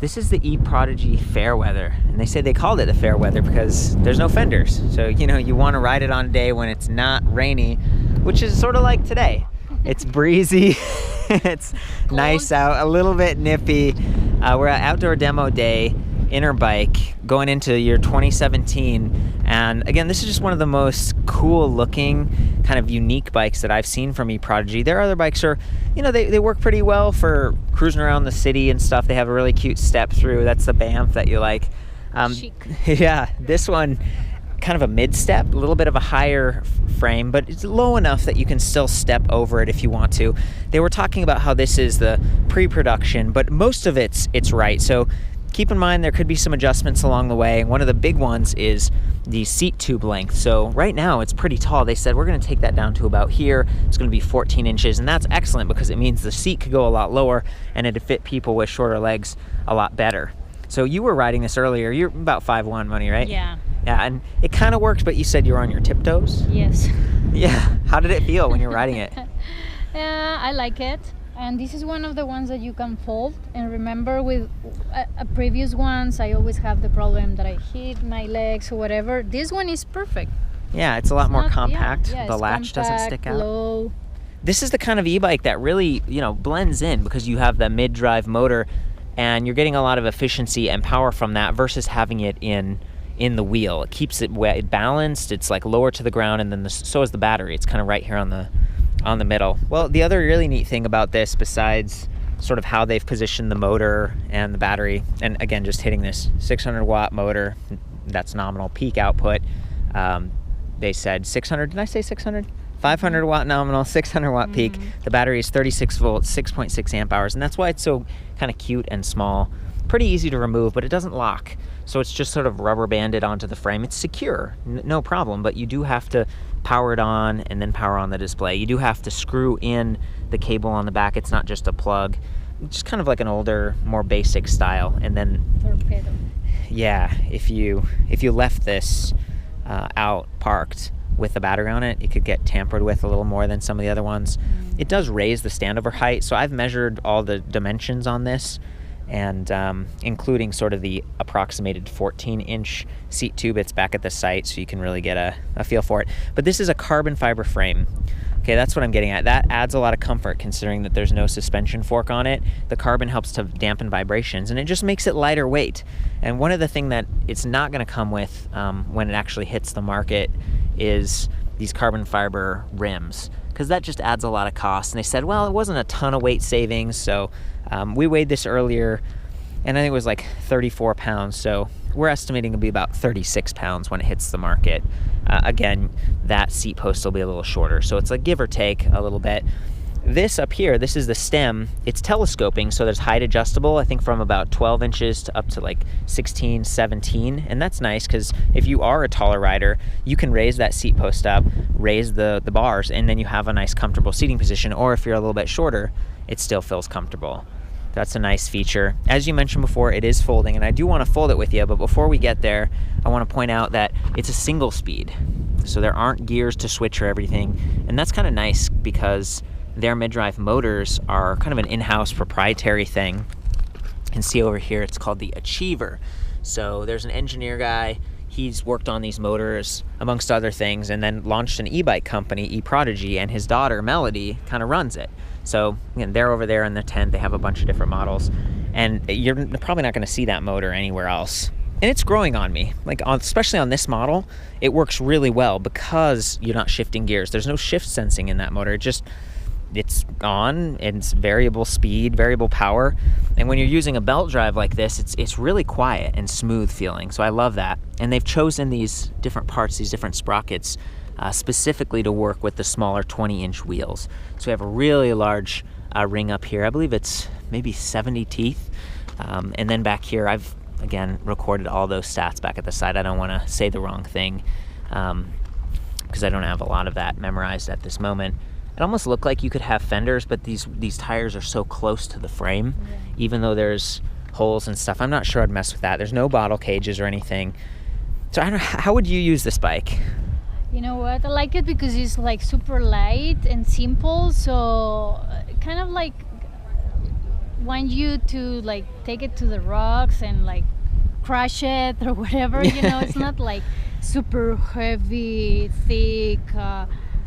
This is the eProdigy Fairweather, and they say they called it the Fairweather because there's no fenders. So, you want to ride it on a day when it's not rainy, which is sort of like today. It's breezy, it's nice out, a little bit nippy. We're at Outdoor Demo Day, Interbike, going into year 2017. And again, this is just one of the most cool looking, kind of unique bikes that I've seen from eProdigy. Their other bikes are, they work pretty well for cruising around the city and stuff. They have a really cute step through. That's the Banff that you like. Chic. Yeah, this one, kind of a mid-step, a little bit of a higher frame, but it's low enough that you can still step over it if you want to. They were talking about how this is the pre-production, but most of it's right. So keep in mind there could be some adjustments along the way. One of the big ones is the seat tube length. So right now it's pretty tall. They said we're going to take that down to about here. It's going to be 14 inches, and that's excellent because it means the seat could go a lot lower and it'd fit people with shorter legs a lot better. So you were riding this earlier. You're about 5'1", Money, right? Yeah. Yeah, and it kind of worked, but you said you were on your tiptoes? Yes. Yeah. How did it feel when you were riding it? I like it. And this is one of the ones that you can fold. And remember, with previous ones, I always have the problem that I hit my legs or whatever. This one is perfect. Yeah, it's a lot more compact. Yeah, the latch doesn't stick out. Low. This is the kind of e-bike that really, blends in because you have the mid-drive motor and you're getting a lot of efficiency and power from that versus having it in the wheel. It keeps it balanced. It's like lower to the ground, and then so is the battery. It's kind of right here on the middle. Well, the other really neat thing about this, besides sort of how they've positioned the motor and the battery, and again, just hitting this 600 watt motor, that's nominal peak output. They said 600, did I say 600? 500 watt nominal, 600 watt peak. The battery is 36 volts, 6.6 amp hours, and that's why it's so kind of cute and small. Pretty easy to remove, but it doesn't lock. So it's just sort of rubber banded onto the frame. It's secure, no problem, but you do have to power it on and then power on the display. You do have to screw in the cable on the back. It's not just a plug. It's just kind of like an older, more basic style. And then, Torpedo. Yeah, if you left this out parked with the battery on it, it could get tampered with a little more than some of the other ones. It does raise the standover height, so I've measured all the dimensions on this, and including sort of the approximated 14-inch seat tube. It's back at the site, so you can really get a feel for it. But this is a carbon fiber frame. Okay, that's what I'm getting at. That adds a lot of comfort considering that there's no suspension fork on it. The carbon helps to dampen vibrations, and it just makes it lighter weight. And one of the things that it's not going to come with when it actually hits the market is these carbon fiber rims, because that just adds a lot of cost. And they said, well, it wasn't a ton of weight savings, so we weighed this earlier, and I think it was like 34 pounds, so we're estimating it'll be about 36 pounds when it hits the market. Again, that seat post will be a little shorter, so it's like give or take a little bit. This up here, this is the stem. It's telescoping, so there's height adjustable, I think from about 12 inches to up to like 16, 17, and that's nice because if you are a taller rider, you can raise that seat post up, raise the bars, and then you have a nice comfortable seating position, or if you're a little bit shorter, it still feels comfortable. That's a nice feature. As you mentioned before, it is folding, and I do want to fold it with you, but before we get there, I want to point out that it's a single speed, so there aren't gears to switch or everything, and that's kind of nice because their mid-drive motors are kind of an in-house proprietary thing. You can see over here, it's called the Achiever. So there's an engineer guy, he's worked on these motors amongst other things, and then launched an e-bike company, eProdigy, and his daughter, Melody, kind of runs it. So again, they're over there in the tent, they have a bunch of different models, and you're probably not gonna see that motor anywhere else. And it's growing on me, especially on this model, it works really well because you're not shifting gears. There's no shift sensing in that motor. It's on, and it's variable speed, variable power. And when you're using a belt drive like this, it's really quiet and smooth feeling. So I love that. And they've chosen these different parts, these different sprockets, specifically to work with the smaller 20-inch wheels. So we have a really large ring up here. I believe it's maybe 70 teeth. And then back here, I've, again, recorded all those stats back at the side. I don't want to say the wrong thing because I don't have a lot of that memorized at this moment. It almost looked like you could have fenders, but these tires are so close to the frame, even though there's holes and stuff. I'm not sure I'd mess with that. There's no bottle cages or anything. So I don't know, how would you use this bike? You know what? I like it because it's like super light and simple. So kind of like want you to like take it to the rocks and like crash it or whatever. You know, it's not like super heavy, thick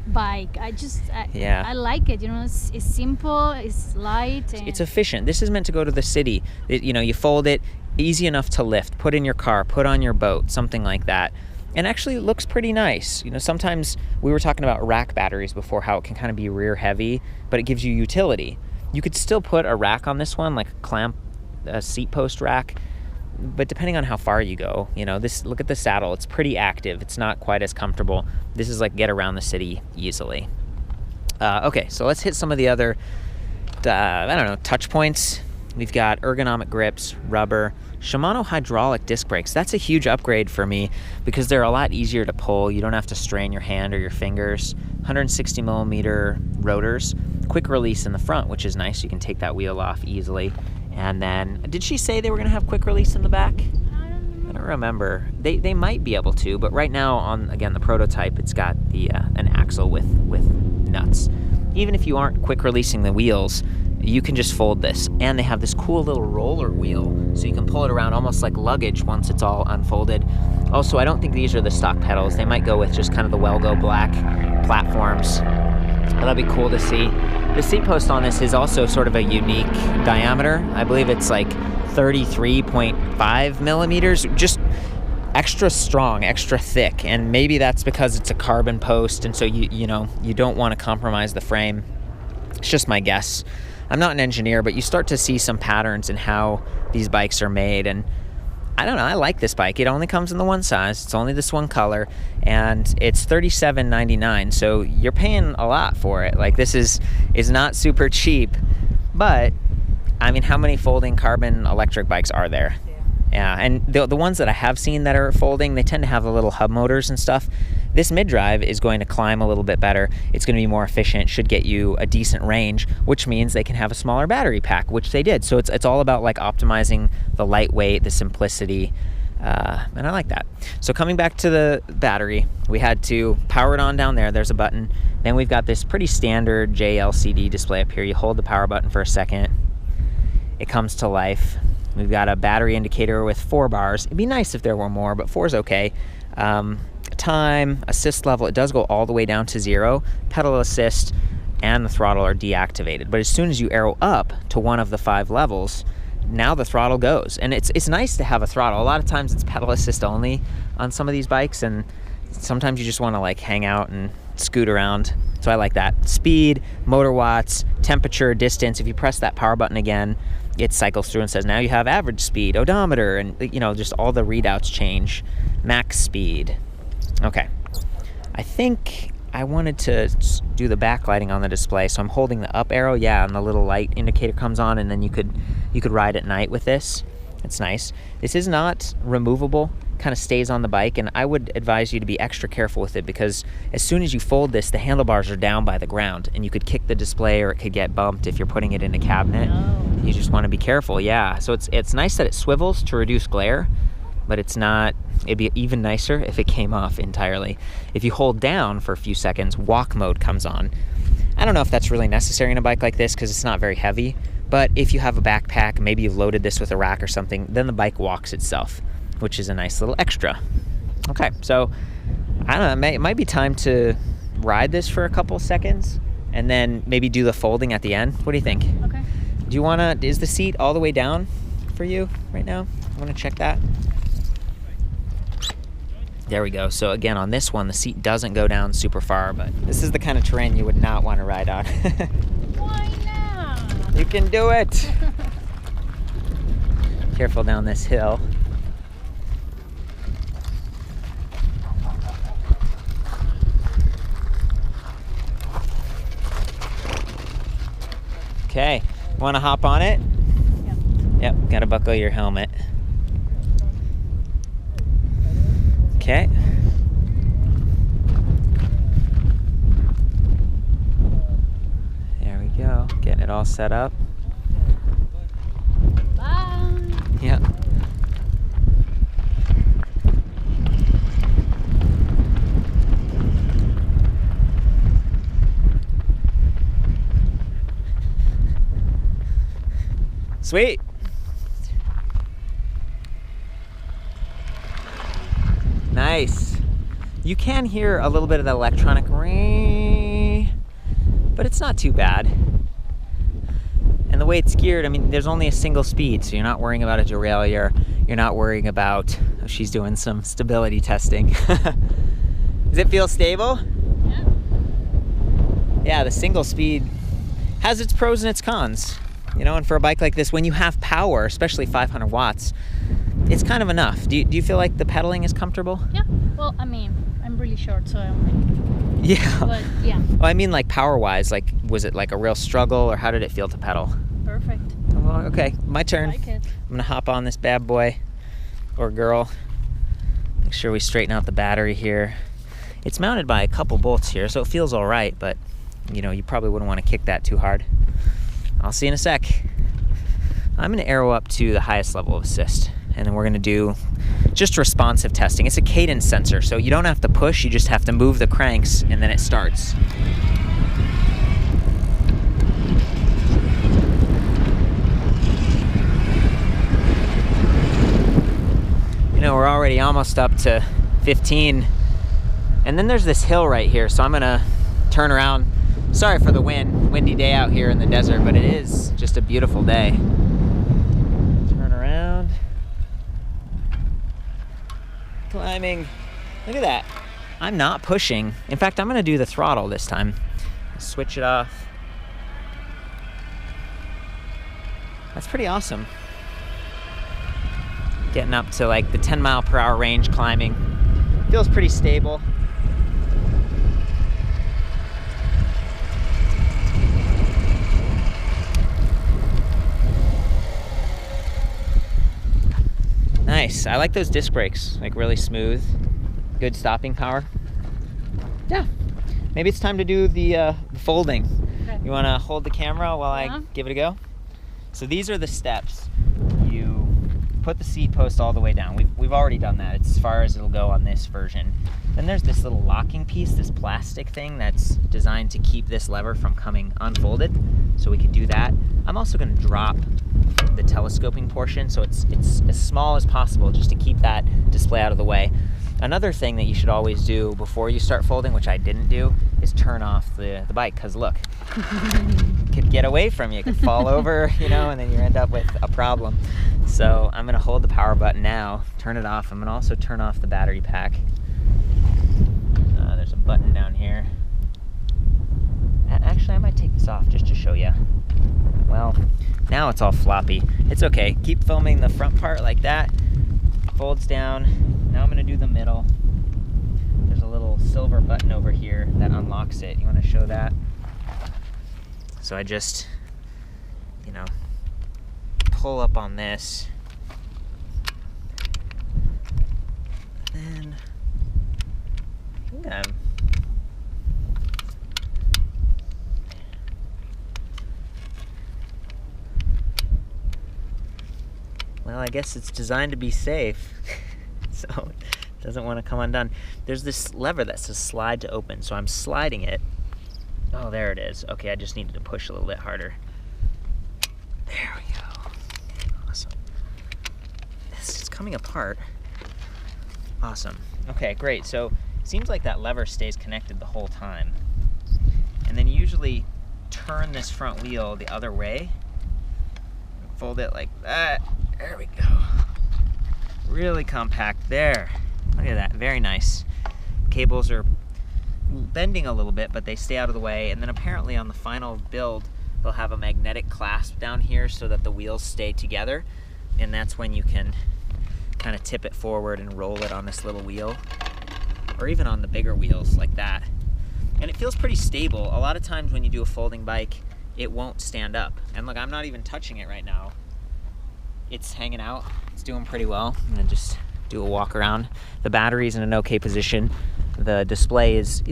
bike. I like it. You know, it's simple, it's light, and it's efficient. This is meant to go to the city. You know, you fold it, easy enough to lift, put in your car, put on your boat, something like that. And actually it looks pretty nice. You know, sometimes we were talking about rack batteries before, how it can kind of be rear heavy, but it gives you utility. You could still put a rack on this one, like a seat post rack, but depending on how far you go, you know, look at the saddle. It's pretty active. It's not quite as comfortable. This is like get around the city easily. Okay, so let's hit some of the other, touch points. We've got ergonomic grips, rubber, Shimano hydraulic disc brakes. That's a huge upgrade for me because they're a lot easier to pull. You don't have to strain your hand or your fingers. 160 millimeter rotors, quick release in the front, which is nice. You can take that wheel off easily. And then, did she say they were gonna have quick release in the back? I don't remember. They might be able to, but right now on, again, the prototype, it's got the an axle with nuts. Even if you aren't quick releasing the wheels, you can just fold this. And they have this cool little roller wheel, so you can pull it around almost like luggage once it's all unfolded. Also, I don't think these are the stock pedals. They might go with just kind of the Well-Go black platforms. That'd be cool to see. The seat post on this is also sort of a unique diameter. I believe it's like 33.5 millimeters, just extra strong, extra thick. And maybe that's because it's a carbon post, and so you don't want to compromise the frame. It's just my guess. I'm not an engineer, but you start to see some patterns in how these bikes are made, and I don't know, I like this bike. It only comes in the one size, it's only this one color, and it's $37.99, so you're paying a lot for it. Like, this is not super cheap, but I mean, how many folding carbon electric bikes are there? Yeah, and the ones that I have seen that are folding, they tend to have the little hub motors and stuff. This mid-drive is going to climb a little bit better. It's going to be more efficient, should get you a decent range, which means they can have a smaller battery pack, which they did. So it's all about like optimizing the lightweight, the simplicity, and I like that. So coming back to the battery, we had to power it on down there. There's a button. Then we've got this pretty standard JLCD display up here. You hold the power button for a second. It comes to life. We've got a battery indicator with 4 bars. It'd be nice if there were more, but 4 is okay. Time, assist level, it does go all the way down to 0. Pedal assist and the throttle are deactivated. But as soon as you arrow up to one of the 5 levels, now the throttle goes. And it's nice to have a throttle. A lot of times it's pedal assist only on some of these bikes, and sometimes you just want to like hang out and scoot around. So I like that. Speed, motor watts, temperature, distance. If you press that power button again, it cycles through and says, now you have average speed, odometer, and just all the readouts change. Max speed. Okay. I think I wanted to do the backlighting on the display, so I'm holding the up arrow, and the little light indicator comes on, and then you could ride at night with this. It's nice. This is not removable, kind of stays on the bike, and I would advise you to be extra careful with it, because as soon as you fold this, the handlebars are down by the ground, and you could kick the display, or it could get bumped if you're putting it in a cabinet. You just want to be careful. So it's nice that it swivels to reduce glare, but it'd be even nicer if it came off entirely. If you hold down for a few seconds, walk mode comes on. I don't know if that's really necessary in a bike like this because it's not very heavy, but if you have a backpack, maybe you've loaded this with a rack or something, then the bike walks itself, which is a nice little extra. Okay, so I don't know, it might be time to ride this for a couple seconds and then maybe do the folding at the end. What do you think? Okay. Is the seat all the way down for you right now? I want to check that. There we go. So again, on this one, the seat doesn't go down super far, but this is the kind of terrain you would not want to ride on. Why not? You can do it. Careful down this hill. Okay, want to hop on it? Yep, gotta buckle your helmet. Okay. There we go, getting it all set up. Bye. Yep. Sweet. Nice. You can hear a little bit of the electronic ring, but it's not too bad. And the way it's geared, I mean, there's only a single speed, so you're not worrying about a derailleur. You're not worrying about, oh, she's doing some stability testing. Does it feel stable? Yeah. Yeah, the single speed has its pros and its cons. You know, and for a bike like this, when you have power, especially 500 watts, it's kind of enough. Do you feel like the pedaling is comfortable? Yeah. Well, I mean, I'm really short, so I only. Yeah. But yeah. Well, I mean, like power-wise, like, was it like a real struggle, or how did it feel to pedal? Perfect. Well, okay, my turn. I like it. I'm gonna hop on this bad boy, or girl. Make sure we straighten out the battery here. It's mounted by a couple bolts here, so it feels all right, but you know, you probably wouldn't want to kick that too hard. I'll see you in a sec. I'm gonna arrow up to the highest level of assist, and then we're gonna do just responsive testing. It's a cadence sensor, so you don't have to push, you just have to move the cranks, and then it starts. You know, we're already almost up to 15, and then there's this hill right here, so I'm gonna turn around. Sorry for the windy day out here in the desert, but it is just a beautiful day. Turn around. Climbing. Look at that. I'm not pushing. In fact, I'm gonna do the throttle this time. Switch it off. That's pretty awesome. Getting up to like the 10-mile-per-hour range climbing. Feels pretty stable. Nice. I like those disc brakes, like really smooth, good stopping power. Yeah. Maybe it's time to do the folding. Okay. You want to hold the camera while I give it a go? So these are the steps. You put the seat post all the way down. We've already done that. It's as far as it'll go on this version. Then there's this little locking piece, this plastic thing that's designed to keep this lever from coming unfolded. So we could do that. I'm also going to drop the telescoping portion, so it's as small as possible, just to keep that display out of the way. Another thing that you should always do before you start folding, which I didn't do, is turn off the bike, because look, it could get away from you, it could fall over, you know, and then you end up with a problem. So I'm going to hold the power button now, turn it off. I'm going to also turn off the battery pack. There's a button down here. Actually, I might take this off just to show you. Well, now it's all floppy. It's okay. Keep filming the front part like that. Folds down. Now I'm going to do the middle. There's a little silver button over here that unlocks it. You want to show that? So I just, you know, pull up on this. And then well, I guess it's designed to be safe, so it doesn't want to come undone. There's this lever that says slide to open, so I'm sliding it. Oh, there it is. Okay, I just needed to push a little bit harder. There we go. Awesome. This is coming apart. Awesome. Okay, great. So it seems like that lever stays connected the whole time. And then you usually turn this front wheel the other way. Fold it like that. There we go. Really compact there. Look at that, very nice. Cables are bending a little bit, but they stay out of the way. And then apparently on the final build, they'll have a magnetic clasp down here so that the wheels stay together. And that's when you can kind of tip it forward and roll it on this little wheel, or even on the bigger wheels like that. And it feels pretty stable. A lot of times when you do a folding bike, it won't stand up. And look, I'm not even touching it right now. It's hanging out. It's doing pretty well. I'm gonna just do a walk around. The battery's in an okay position. The display it's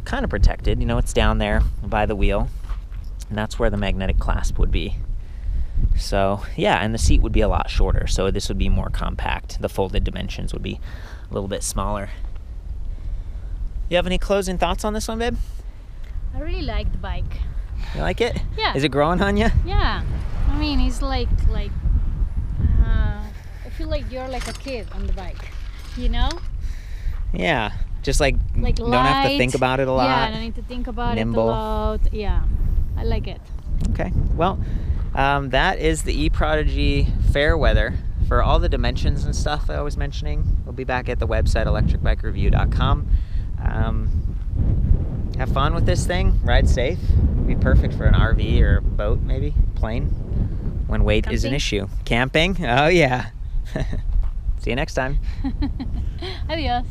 kind of protected. You know, it's down there by the wheel, and that's where the magnetic clasp would be. So yeah, and the seat would be a lot shorter, so this would be more compact. The folded dimensions would be a little bit smaller. You have any closing thoughts on this one, babe? I really like the bike. You like it? Yeah. Is it growing on you? Yeah. I mean, it's like I feel like you're like a kid on the bike, you know? Yeah, just like don't have to think about it a lot. Yeah, I don't need to think about Nimble. it a lot. Yeah, I like it. Okay, well, that is the eProdigy Fairweather. For all the dimensions and stuff I was mentioning, we'll be back at the website ElectricBikeReview.com. Have fun with this thing. Ride safe. Be perfect for an RV or boat, maybe plane, when weight is an issue. Camping. Oh yeah. See you next time. Adios.